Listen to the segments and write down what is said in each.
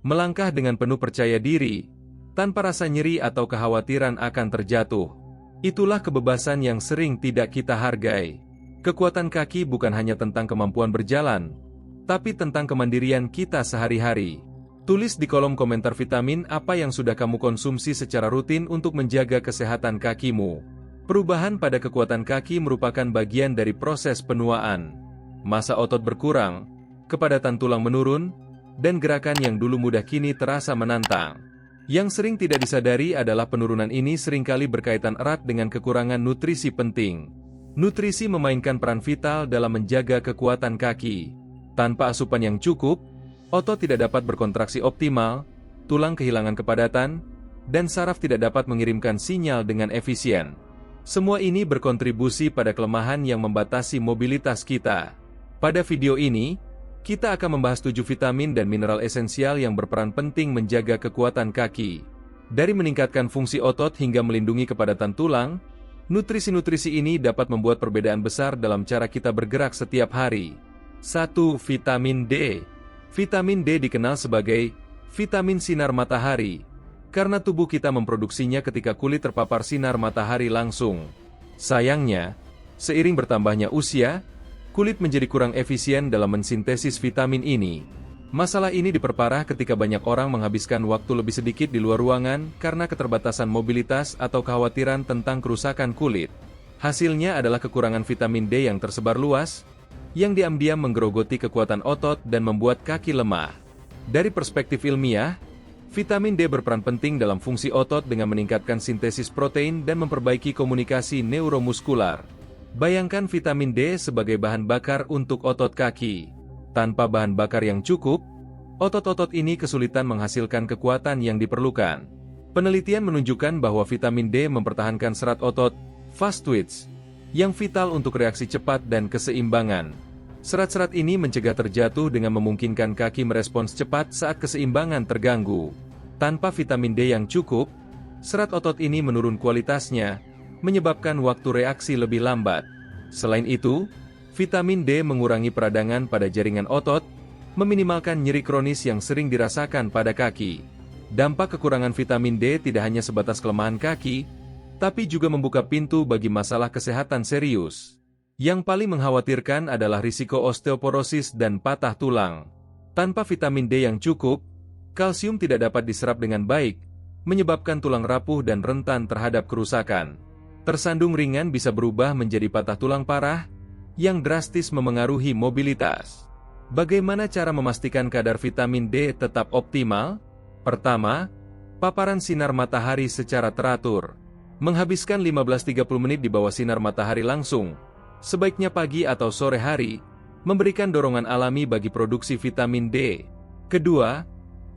Melangkah dengan penuh percaya diri, tanpa rasa nyeri atau kekhawatiran akan terjatuh. Itulah kebebasan yang sering tidak kita hargai. Kekuatan kaki bukan hanya tentang kemampuan berjalan, tapi tentang kemandirian kita sehari-hari. Tulis di kolom komentar vitamin apa yang sudah kamu konsumsi secara rutin untuk menjaga kesehatan kakimu. Perubahan pada kekuatan kaki merupakan bagian dari proses penuaan. Massa otot berkurang, kepadatan tulang menurun, dan gerakan yang dulu mudah kini terasa menantang. Yang sering tidak disadari adalah penurunan ini seringkali berkaitan erat dengan kekurangan nutrisi penting. Nutrisi memainkan peran vital dalam menjaga kekuatan kaki. Tanpa asupan yang cukup, otot tidak dapat berkontraksi optimal, tulang kehilangan kepadatan, dan saraf tidak dapat mengirimkan sinyal dengan efisien. Semua ini berkontribusi pada kelemahan yang membatasi mobilitas kita. Pada video ini, kita akan membahas 7 vitamin dan mineral esensial yang berperan penting menjaga kekuatan kaki. Dari meningkatkan fungsi otot hingga melindungi kepadatan tulang, nutrisi-nutrisi ini dapat membuat perbedaan besar dalam cara kita bergerak setiap hari. 1. Vitamin D. Vitamin D dikenal sebagai vitamin sinar matahari, karena tubuh kita memproduksinya ketika kulit terpapar sinar matahari langsung. Sayangnya, seiring bertambahnya usia, kulit menjadi kurang efisien dalam mensintesis vitamin ini. Masalah ini diperparah ketika banyak orang menghabiskan waktu lebih sedikit di luar ruangan karena keterbatasan mobilitas atau kekhawatiran tentang kerusakan kulit. Hasilnya adalah kekurangan vitamin D yang tersebar luas, yang diam-diam menggerogoti kekuatan otot dan membuat kaki lemah. Dari perspektif ilmiah, vitamin D berperan penting dalam fungsi otot dengan meningkatkan sintesis protein dan memperbaiki komunikasi neuromuskular. Bayangkan vitamin D sebagai bahan bakar untuk otot kaki. Tanpa bahan bakar yang cukup, otot-otot ini kesulitan menghasilkan kekuatan yang diperlukan. Penelitian menunjukkan bahwa vitamin D mempertahankan serat otot, fast twitch, yang vital untuk reaksi cepat dan keseimbangan. Serat-serat ini mencegah terjatuh dengan memungkinkan kaki merespons cepat saat keseimbangan terganggu. Tanpa vitamin D yang cukup, serat otot ini menurun kualitasnya, menyebabkan waktu reaksi lebih lambat. Selain itu, vitamin D mengurangi peradangan pada jaringan otot, meminimalkan nyeri kronis yang sering dirasakan pada kaki. Dampak kekurangan vitamin D tidak hanya sebatas kelemahan kaki, tapi juga membuka pintu bagi masalah kesehatan serius. Yang paling mengkhawatirkan adalah risiko osteoporosis dan patah tulang. Tanpa vitamin D yang cukup, kalsium tidak dapat diserap dengan baik, menyebabkan tulang rapuh dan rentan terhadap kerusakan. Tersandung ringan bisa berubah menjadi patah tulang parah, yang drastis memengaruhi mobilitas. Bagaimana cara memastikan kadar vitamin D tetap optimal? Pertama, paparan sinar matahari secara teratur. Menghabiskan 15-30 menit di bawah sinar matahari langsung, sebaiknya pagi atau sore hari, memberikan dorongan alami bagi produksi vitamin D. Kedua,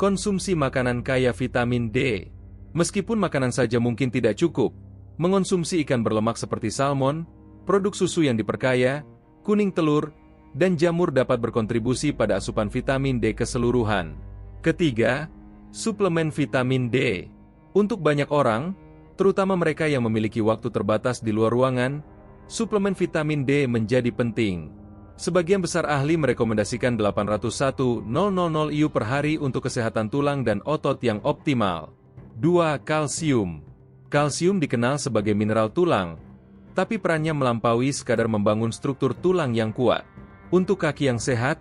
konsumsi makanan kaya vitamin D. Meskipun makanan saja mungkin tidak cukup, mengonsumsi ikan berlemak seperti salmon, produk susu yang diperkaya, kuning telur, dan jamur dapat berkontribusi pada asupan vitamin D keseluruhan. Ketiga, suplemen vitamin D. Untuk banyak orang, terutama mereka yang memiliki waktu terbatas di luar ruangan, suplemen vitamin D menjadi penting. Sebagian besar ahli merekomendasikan 801,000 IU per hari untuk kesehatan tulang dan otot yang optimal. 2. Kalsium. Kalsium dikenal sebagai mineral tulang, tapi perannya melampaui sekadar membangun struktur tulang yang kuat. Untuk kaki yang sehat,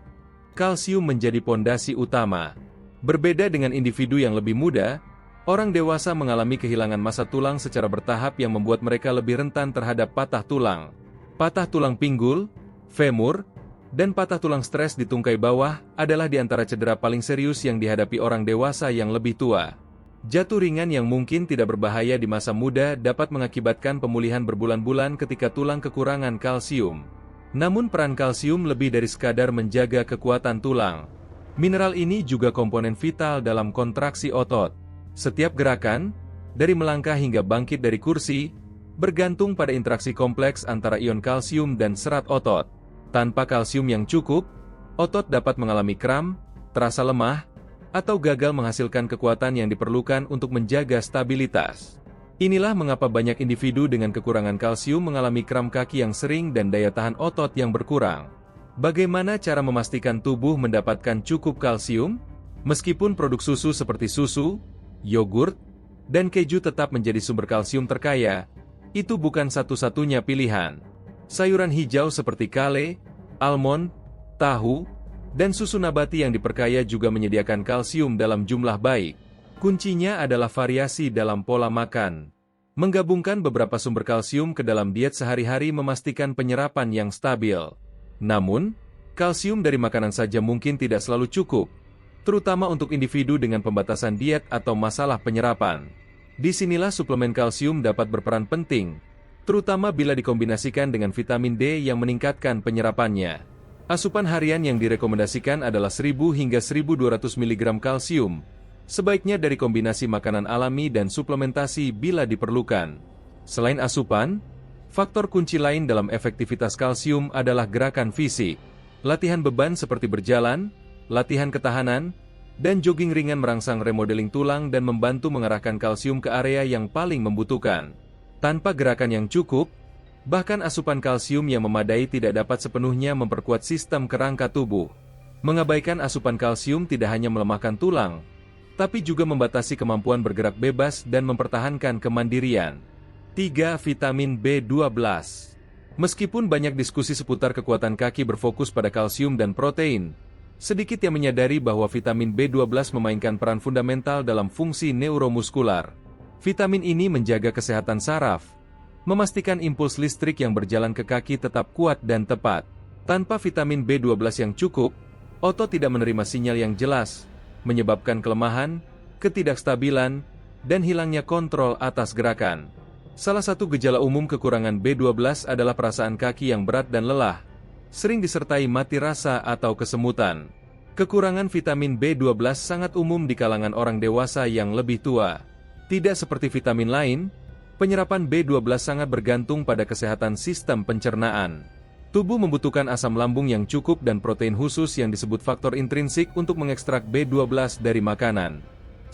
kalsium menjadi pondasi utama. Berbeda dengan individu yang lebih muda, orang dewasa mengalami kehilangan massa tulang secara bertahap yang membuat mereka lebih rentan terhadap patah tulang. Patah tulang pinggul, femur, dan patah tulang stres di tungkai bawah adalah di antara cedera paling serius yang dihadapi orang dewasa yang lebih tua. Jatuh ringan yang mungkin tidak berbahaya di masa muda dapat mengakibatkan pemulihan berbulan-bulan ketika tulang kekurangan kalsium. Namun peran kalsium lebih dari sekadar menjaga kekuatan tulang. Mineral ini juga komponen vital dalam kontraksi otot. Setiap gerakan, dari melangkah hingga bangkit dari kursi, bergantung pada interaksi kompleks antara ion kalsium dan serat otot. Tanpa kalsium yang cukup, otot dapat mengalami kram, terasa lemah, atau gagal menghasilkan kekuatan yang diperlukan untuk menjaga stabilitas. Inilah mengapa banyak individu dengan kekurangan kalsium mengalami kram kaki yang sering dan daya tahan otot yang berkurang. Bagaimana cara memastikan tubuh mendapatkan cukup kalsium? Meskipun produk susu seperti susu, yogurt, dan keju tetap menjadi sumber kalsium terkaya, itu bukan satu-satunya pilihan. Sayuran hijau seperti kale, almond, tahu, dan susu nabati yang diperkaya juga menyediakan kalsium dalam jumlah baik. Kuncinya adalah variasi dalam pola makan. Menggabungkan beberapa sumber kalsium ke dalam diet sehari-hari memastikan penyerapan yang stabil. Namun, kalsium dari makanan saja mungkin tidak selalu cukup, terutama untuk individu dengan pembatasan diet atau masalah penyerapan. Disinilah suplemen kalsium dapat berperan penting, terutama bila dikombinasikan dengan vitamin D yang meningkatkan penyerapannya. Asupan harian yang direkomendasikan adalah 1000 hingga 1200 mg kalsium, sebaiknya dari kombinasi makanan alami dan suplementasi bila diperlukan. Selain asupan, faktor kunci lain dalam efektivitas kalsium adalah gerakan fisik. Latihan beban seperti berjalan, latihan ketahanan, dan jogging ringan merangsang remodeling tulang dan membantu mengarahkan kalsium ke area yang paling membutuhkan. Tanpa gerakan yang cukup, bahkan asupan kalsium yang memadai tidak dapat sepenuhnya memperkuat sistem kerangka tubuh. Mengabaikan asupan kalsium tidak hanya melemahkan tulang, tapi juga membatasi kemampuan bergerak bebas dan mempertahankan kemandirian. 3. Vitamin B12. Meskipun banyak diskusi seputar kekuatan kaki berfokus pada kalsium dan protein, sedikit yang menyadari bahwa vitamin B12 memainkan peran fundamental dalam fungsi neuromuskular. Vitamin ini menjaga kesehatan saraf, memastikan impuls listrik yang berjalan ke kaki tetap kuat dan tepat. Tanpa vitamin B12 yang cukup, otot tidak menerima sinyal yang jelas, menyebabkan kelemahan, ketidakstabilan, dan hilangnya kontrol atas gerakan. Salah satu gejala umum kekurangan B12 adalah perasaan kaki yang berat dan lelah, sering disertai mati rasa atau kesemutan. Kekurangan vitamin B12 sangat umum di kalangan orang dewasa yang lebih tua. Tidak seperti vitamin lain, penyerapan B12 sangat bergantung pada kesehatan sistem pencernaan. Tubuh membutuhkan asam lambung yang cukup dan protein khusus yang disebut faktor intrinsik untuk mengekstrak B12 dari makanan.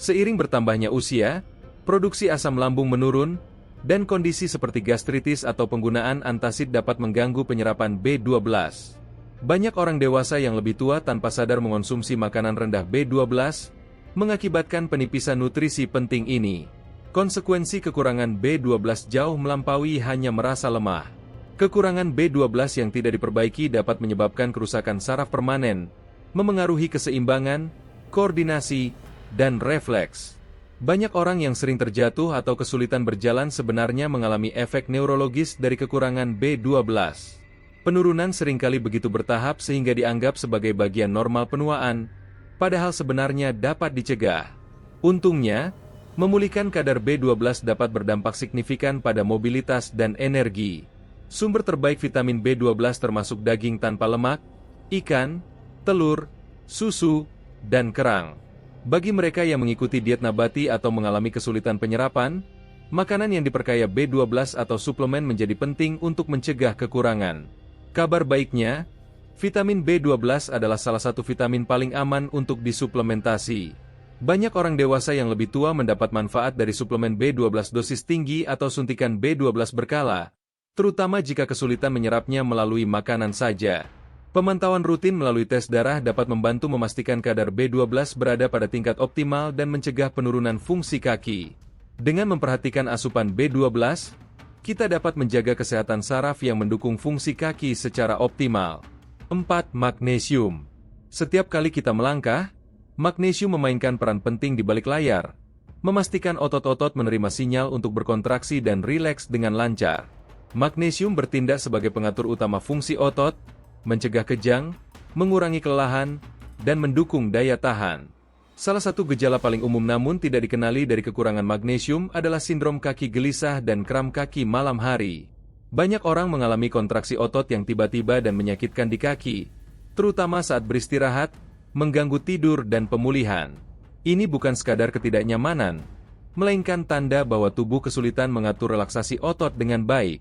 Seiring bertambahnya usia, produksi asam lambung menurun, dan kondisi seperti gastritis atau penggunaan antasid dapat mengganggu penyerapan B12. Banyak orang dewasa yang lebih tua tanpa sadar mengonsumsi makanan rendah B12, mengakibatkan penipisan nutrisi penting ini. Konsekuensi kekurangan B12 jauh melampaui hanya merasa lemah. Kekurangan B12 yang tidak diperbaiki dapat menyebabkan kerusakan saraf permanen, memengaruhi keseimbangan, koordinasi, dan refleks. Banyak orang yang sering terjatuh atau kesulitan berjalan sebenarnya mengalami efek neurologis dari kekurangan B12. Penurunan seringkali begitu bertahap sehingga dianggap sebagai bagian normal penuaan, padahal sebenarnya dapat dicegah. Untungnya, memulihkan kadar B12 dapat berdampak signifikan pada mobilitas dan energi. Sumber terbaik vitamin B12 termasuk daging tanpa lemak, ikan, telur, susu, dan kerang. Bagi mereka yang mengikuti diet nabati atau mengalami kesulitan penyerapan, makanan yang diperkaya B12 atau suplemen menjadi penting untuk mencegah kekurangan. Kabar baiknya, vitamin B12 adalah salah satu vitamin paling aman untuk disuplementasi. Banyak orang dewasa yang lebih tua mendapat manfaat dari suplemen B12 dosis tinggi atau suntikan B12 berkala, terutama jika kesulitan menyerapnya melalui makanan saja. Pemantauan rutin melalui tes darah dapat membantu memastikan kadar B12 berada pada tingkat optimal dan mencegah penurunan fungsi kaki. Dengan memperhatikan asupan B12, kita dapat menjaga kesehatan saraf yang mendukung fungsi kaki secara optimal. 4. Magnesium. Setiap kali kita melangkah, magnesium memainkan peran penting di balik layar, memastikan otot-otot menerima sinyal untuk berkontraksi dan rileks dengan lancar. Magnesium bertindak sebagai pengatur utama fungsi otot, mencegah kejang, mengurangi kelelahan, dan mendukung daya tahan. Salah satu gejala paling umum namun tidak dikenali dari kekurangan magnesium adalah sindrom kaki gelisah dan kram kaki malam hari. Banyak orang mengalami kontraksi otot yang tiba-tiba dan menyakitkan di kaki, terutama saat beristirahat, mengganggu tidur dan pemulihan. Ini bukan sekadar ketidaknyamanan, melainkan tanda bahwa tubuh kesulitan mengatur relaksasi otot dengan baik.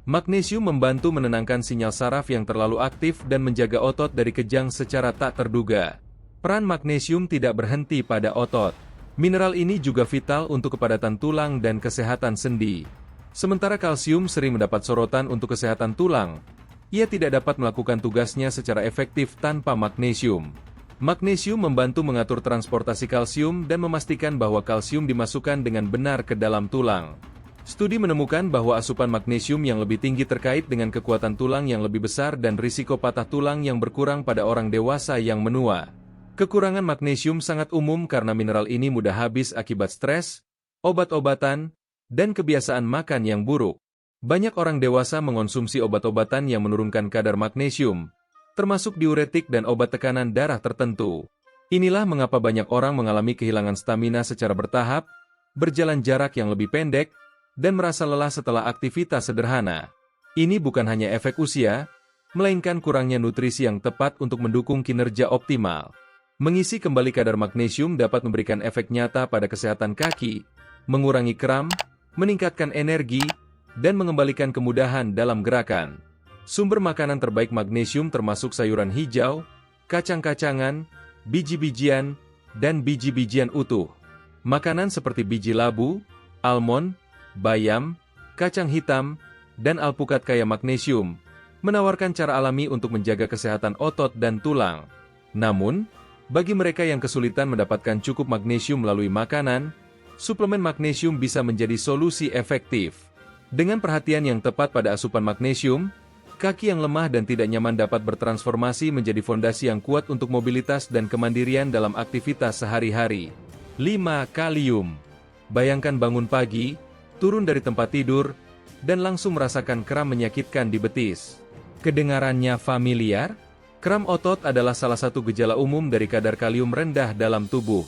Magnesium membantu menenangkan sinyal saraf yang terlalu aktif dan menjaga otot dari kejang secara tak terduga. Peran magnesium tidak berhenti pada otot. Mineral ini juga vital untuk kepadatan tulang dan kesehatan sendi. Sementara kalsium sering mendapat sorotan untuk kesehatan tulang, ia tidak dapat melakukan tugasnya secara efektif tanpa magnesium. Magnesium membantu mengatur transportasi kalsium dan memastikan bahwa kalsium dimasukkan dengan benar ke dalam tulang. Studi menemukan bahwa asupan magnesium yang lebih tinggi terkait dengan kekuatan tulang yang lebih besar dan risiko patah tulang yang berkurang pada orang dewasa yang menua. Kekurangan magnesium sangat umum karena mineral ini mudah habis akibat stres, obat-obatan, dan kebiasaan makan yang buruk. Banyak orang dewasa mengonsumsi obat-obatan yang menurunkan kadar magnesium, termasuk diuretik dan obat tekanan darah tertentu. Inilah mengapa banyak orang mengalami kehilangan stamina secara bertahap, berjalan jarak yang lebih pendek, dan merasa lelah setelah aktivitas sederhana. Ini bukan hanya efek usia, melainkan kurangnya nutrisi yang tepat untuk mendukung kinerja optimal. Mengisi kembali kadar magnesium dapat memberikan efek nyata pada kesehatan kaki, mengurangi kram, meningkatkan energi, dan mengembalikan kemudahan dalam gerakan. Sumber makanan terbaik magnesium termasuk sayuran hijau, kacang-kacangan, biji-bijian, dan biji-bijian utuh. Makanan seperti biji labu, almond, bayam, kacang hitam, dan alpukat kaya magnesium, menawarkan cara alami untuk menjaga kesehatan otot dan tulang. Namun, bagi mereka yang kesulitan mendapatkan cukup magnesium melalui makanan, suplemen magnesium bisa menjadi solusi efektif. Dengan perhatian yang tepat pada asupan magnesium, kaki yang lemah dan tidak nyaman dapat bertransformasi menjadi fondasi yang kuat untuk mobilitas dan kemandirian dalam aktivitas sehari-hari. 5. Kalium. Bayangkan bangun pagi, turun dari tempat tidur, dan langsung merasakan kram menyakitkan di betis. Kedengarannya familiar? Kram otot adalah salah satu gejala umum dari kadar kalium rendah dalam tubuh.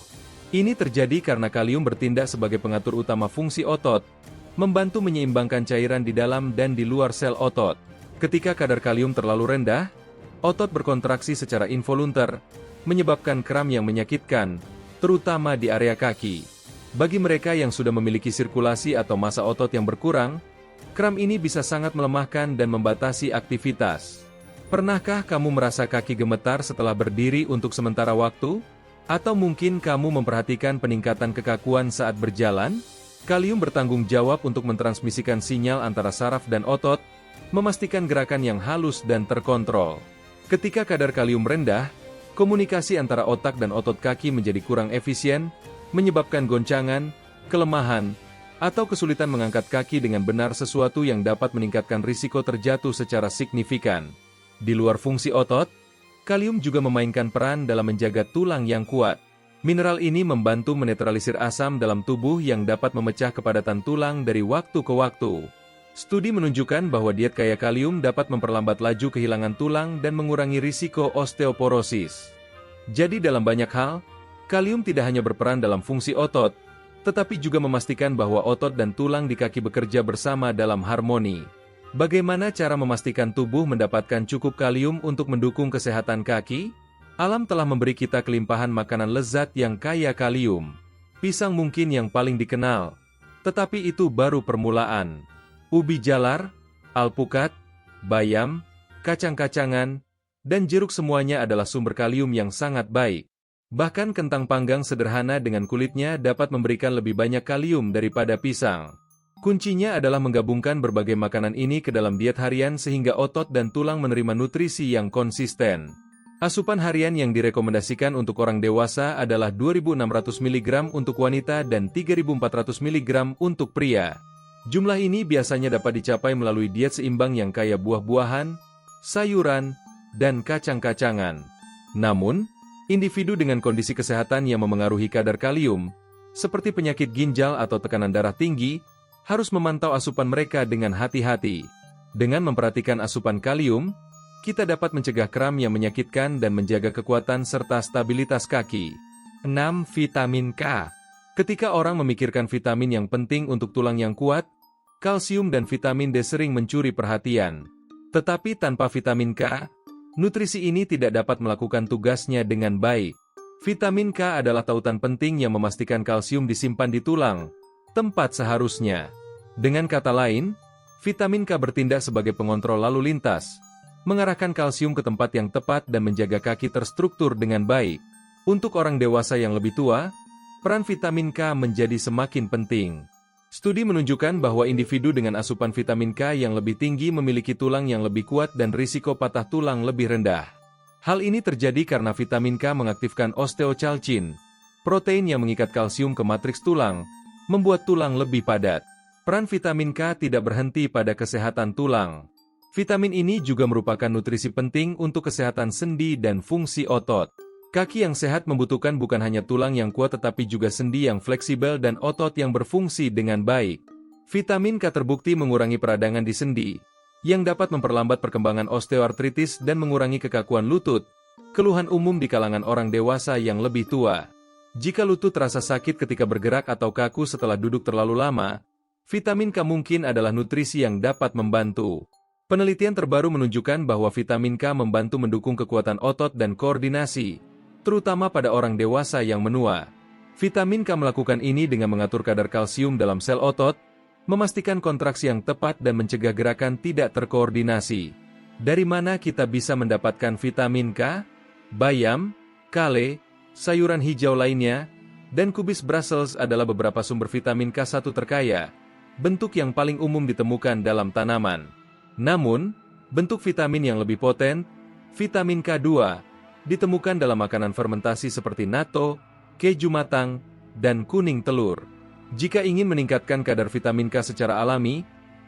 Ini terjadi karena kalium bertindak sebagai pengatur utama fungsi otot, membantu menyeimbangkan cairan di dalam dan di luar sel otot. Ketika kadar kalium terlalu rendah, otot berkontraksi secara involunter, menyebabkan kram yang menyakitkan, terutama di area kaki. Bagi mereka yang sudah memiliki sirkulasi atau massa otot yang berkurang, kram ini bisa sangat melemahkan dan membatasi aktivitas. Pernahkah kamu merasa kaki gemetar setelah berdiri untuk sementara waktu? Atau mungkin kamu memperhatikan peningkatan kekakuan saat berjalan? Kalium bertanggung jawab untuk mentransmisikan sinyal antara saraf dan otot, memastikan gerakan yang halus dan terkontrol. Ketika kadar kalium rendah, komunikasi antara otak dan otot kaki menjadi kurang efisien, menyebabkan goncangan, kelemahan, atau kesulitan mengangkat kaki dengan benar, sesuatu yang dapat meningkatkan risiko terjatuh secara signifikan. Di luar fungsi otot, kalium juga memainkan peran dalam menjaga tulang yang kuat. Mineral ini membantu menetralisir asam dalam tubuh yang dapat memecah kepadatan tulang dari waktu ke waktu. Studi menunjukkan bahwa diet kaya kalium dapat memperlambat laju kehilangan tulang dan mengurangi risiko osteoporosis. Jadi dalam banyak hal, kalium tidak hanya berperan dalam fungsi otot, tetapi juga memastikan bahwa otot dan tulang di kaki bekerja bersama dalam harmoni. Bagaimana cara memastikan tubuh mendapatkan cukup kalium untuk mendukung kesehatan kaki? Alam telah memberi kita kelimpahan makanan lezat yang kaya kalium. Pisang mungkin yang paling dikenal, tetapi itu baru permulaan. Ubi jalar, alpukat, bayam, kacang-kacangan, dan jeruk semuanya adalah sumber kalium yang sangat baik. Bahkan kentang panggang sederhana dengan kulitnya dapat memberikan lebih banyak kalium daripada pisang. Kuncinya adalah menggabungkan berbagai makanan ini ke dalam diet harian sehingga otot dan tulang menerima nutrisi yang konsisten. Asupan harian yang direkomendasikan untuk orang dewasa adalah 2.600 mg untuk wanita dan 3.400 mg untuk pria. Jumlah ini biasanya dapat dicapai melalui diet seimbang yang kaya buah-buahan, sayuran, dan kacang-kacangan. Namun, individu dengan kondisi kesehatan yang memengaruhi kadar kalium, seperti penyakit ginjal atau tekanan darah tinggi, harus memantau asupan mereka dengan hati-hati. Dengan memperhatikan asupan kalium, kita dapat mencegah kram yang menyakitkan dan menjaga kekuatan serta stabilitas kaki. 6. Vitamin K. Ketika orang memikirkan vitamin yang penting untuk tulang yang kuat, kalsium dan vitamin D sering mencuri perhatian. Tetapi tanpa vitamin K, nutrisi ini tidak dapat melakukan tugasnya dengan baik. Vitamin K adalah tautan penting yang memastikan kalsium disimpan di tulang, tempat seharusnya. Dengan kata lain, vitamin K bertindak sebagai pengontrol lalu lintas, mengarahkan kalsium ke tempat yang tepat dan menjaga kaki terstruktur dengan baik. Untuk orang dewasa yang lebih tua, peran vitamin K menjadi semakin penting. Studi menunjukkan bahwa individu dengan asupan vitamin K yang lebih tinggi memiliki tulang yang lebih kuat dan risiko patah tulang lebih rendah. Hal ini terjadi karena vitamin K mengaktifkan osteocalcin, protein yang mengikat kalsium ke matriks tulang, membuat tulang lebih padat. Peran vitamin K tidak berhenti pada kesehatan tulang. Vitamin ini juga merupakan nutrisi penting untuk kesehatan sendi dan fungsi otot. Kaki yang sehat membutuhkan bukan hanya tulang yang kuat tetapi juga sendi yang fleksibel dan otot yang berfungsi dengan baik. Vitamin K terbukti mengurangi peradangan di sendi, yang dapat memperlambat perkembangan osteoartritis dan mengurangi kekakuan lutut, keluhan umum di kalangan orang dewasa yang lebih tua. Jika lutut terasa sakit ketika bergerak atau kaku setelah duduk terlalu lama, vitamin K mungkin adalah nutrisi yang dapat membantu. Penelitian terbaru menunjukkan bahwa vitamin K membantu mendukung kekuatan otot dan koordinasi, terutama pada orang dewasa yang menua. Vitamin K melakukan ini dengan mengatur kadar kalsium dalam sel otot, memastikan kontraksi yang tepat dan mencegah gerakan tidak terkoordinasi. Dari mana kita bisa mendapatkan vitamin K? Bayam, kale, sayuran hijau lainnya, dan kubis Brussels adalah beberapa sumber vitamin K1 terkaya, bentuk yang paling umum ditemukan dalam tanaman. Namun, bentuk vitamin yang lebih poten, vitamin K2, ditemukan dalam makanan fermentasi seperti natto, keju matang, dan kuning telur. Jika ingin meningkatkan kadar vitamin K secara alami,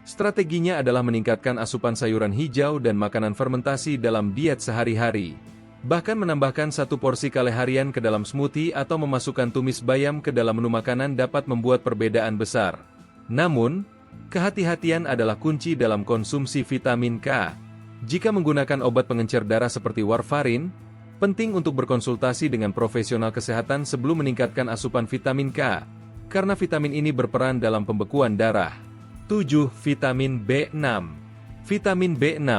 strateginya adalah meningkatkan asupan sayuran hijau dan makanan fermentasi dalam diet sehari-hari. Bahkan menambahkan 1 porsi kale harian ke dalam smoothie atau memasukkan tumis bayam ke dalam menu makanan dapat membuat perbedaan besar. Namun, kehati-hatian adalah kunci dalam konsumsi vitamin K. Jika menggunakan obat pengencer darah seperti warfarin, penting untuk berkonsultasi dengan profesional kesehatan sebelum meningkatkan asupan vitamin K, karena vitamin ini berperan dalam pembekuan darah. 7. Vitamin B6. Vitamin B6,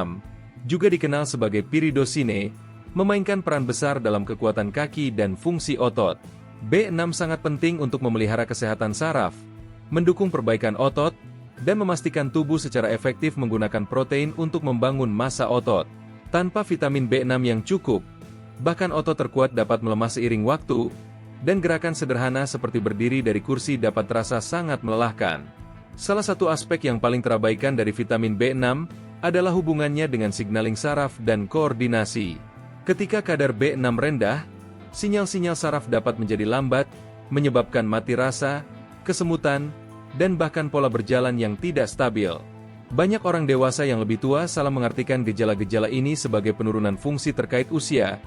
juga dikenal sebagai piridosine, memainkan peran besar dalam kekuatan kaki dan fungsi otot. B6 sangat penting untuk memelihara kesehatan saraf, mendukung perbaikan otot, dan memastikan tubuh secara efektif menggunakan protein untuk membangun massa otot. Tanpa vitamin B6 yang cukup, bahkan otot terkuat dapat melemah seiring waktu, dan gerakan sederhana seperti berdiri dari kursi dapat terasa sangat melelahkan. Salah satu aspek yang paling terabaikan dari vitamin B6 adalah hubungannya dengan signaling saraf dan koordinasi. Ketika kadar B6 rendah, sinyal-sinyal saraf dapat menjadi lambat, menyebabkan mati rasa, kesemutan, dan bahkan pola berjalan yang tidak stabil. Banyak orang dewasa yang lebih tua salah mengartikan gejala-gejala ini sebagai penurunan fungsi terkait usia,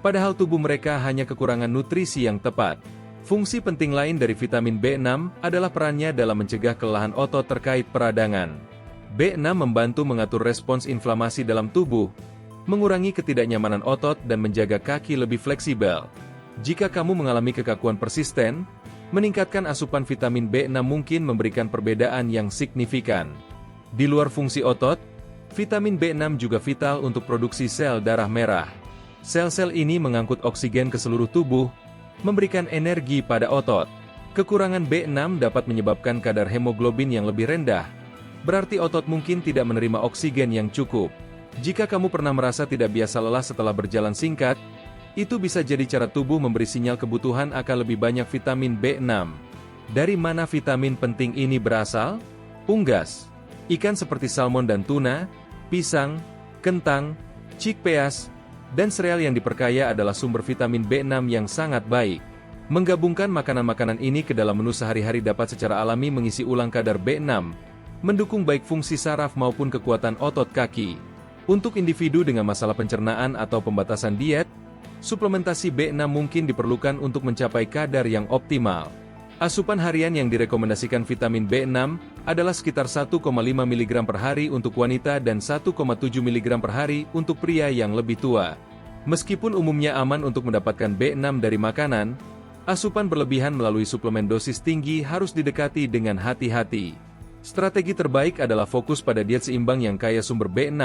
padahal tubuh mereka hanya kekurangan nutrisi yang tepat. Fungsi penting lain dari vitamin B6 adalah perannya dalam mencegah kelelahan otot terkait peradangan. B6 membantu mengatur respons inflamasi dalam tubuh, mengurangi ketidaknyamanan otot dan menjaga kaki lebih fleksibel. Jika kamu mengalami kekakuan persisten, meningkatkan asupan vitamin B6 mungkin memberikan perbedaan yang signifikan. Di luar fungsi otot, vitamin B6 juga vital untuk produksi sel darah merah. Sel-sel ini mengangkut oksigen ke seluruh tubuh, memberikan energi pada otot. Kekurangan B6 dapat menyebabkan kadar hemoglobin yang lebih rendah, berarti otot mungkin tidak menerima oksigen yang cukup. Jika kamu pernah merasa tidak biasa lelah setelah berjalan singkat, itu bisa jadi cara tubuh memberi sinyal kebutuhan akan lebih banyak vitamin B6. Dari mana vitamin penting ini berasal? Unggas. Ikan seperti salmon dan tuna, pisang, kentang, chickpeas, dan sereal yang diperkaya adalah sumber vitamin B6 yang sangat baik. Menggabungkan makanan-makanan ini ke dalam menu sehari-hari dapat secara alami mengisi ulang kadar B6, mendukung baik fungsi saraf maupun kekuatan otot kaki. Untuk individu dengan masalah pencernaan atau pembatasan diet, suplementasi B6 mungkin diperlukan untuk mencapai kadar yang optimal. Asupan harian yang direkomendasikan vitamin B6 adalah sekitar 1,5 mg per hari untuk wanita dan 1,7 mg per hari untuk pria yang lebih tua. Meskipun umumnya aman untuk mendapatkan B6 dari makanan, asupan berlebihan melalui suplemen dosis tinggi harus didekati dengan hati-hati. Strategi terbaik adalah fokus pada diet seimbang yang kaya sumber B6,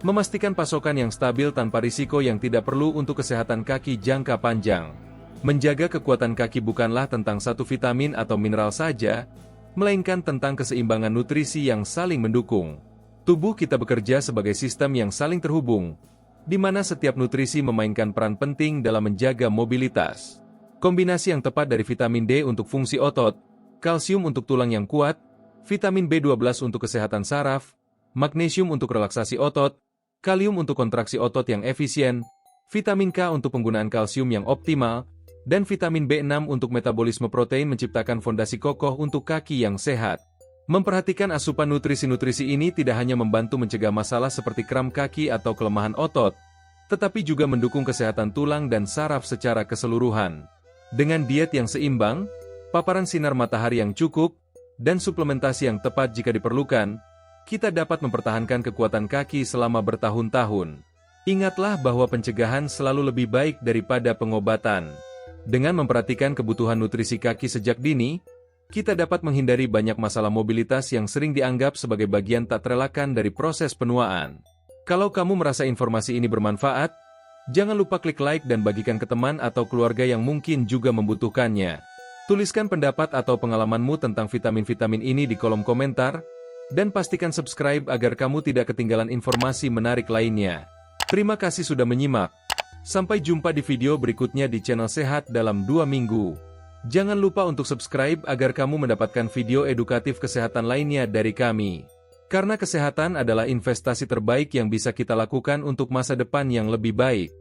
memastikan pasokan yang stabil tanpa risiko yang tidak perlu untuk kesehatan kaki jangka panjang. Menjaga kekuatan kaki bukanlah tentang satu vitamin atau mineral saja, melainkan tentang keseimbangan nutrisi yang saling mendukung. Tubuh kita bekerja sebagai sistem yang saling terhubung, di mana setiap nutrisi memainkan peran penting dalam menjaga mobilitas. Kombinasi yang tepat dari vitamin D untuk fungsi otot, kalsium untuk tulang yang kuat, vitamin B12 untuk kesehatan saraf, magnesium untuk relaksasi otot, kalium untuk kontraksi otot yang efisien, vitamin K untuk penggunaan kalsium yang optimal, dan vitamin B6 untuk metabolisme protein menciptakan fondasi kokoh untuk kaki yang sehat. Memperhatikan asupan nutrisi-nutrisi ini tidak hanya membantu mencegah masalah seperti kram kaki atau kelemahan otot, tetapi juga mendukung kesehatan tulang dan saraf secara keseluruhan. Dengan diet yang seimbang, paparan sinar matahari yang cukup, dan suplementasi yang tepat jika diperlukan, kita dapat mempertahankan kekuatan kaki selama bertahun-tahun. Ingatlah bahwa pencegahan selalu lebih baik daripada pengobatan. Dengan memperhatikan kebutuhan nutrisi kaki sejak dini, kita dapat menghindari banyak masalah mobilitas yang sering dianggap sebagai bagian tak terelakkan dari proses penuaan. Kalau kamu merasa informasi ini bermanfaat, jangan lupa klik like dan bagikan ke teman atau keluarga yang mungkin juga membutuhkannya. Tuliskan pendapat atau pengalamanmu tentang vitamin-vitamin ini di kolom komentar, dan pastikan subscribe agar kamu tidak ketinggalan informasi menarik lainnya. Terima kasih sudah menyimak. Sampai jumpa di video berikutnya di channel Sehat dalam 2 minggu. Jangan lupa untuk subscribe agar kamu mendapatkan video edukatif kesehatan lainnya dari kami. Karena kesehatan adalah investasi terbaik yang bisa kita lakukan untuk masa depan yang lebih baik.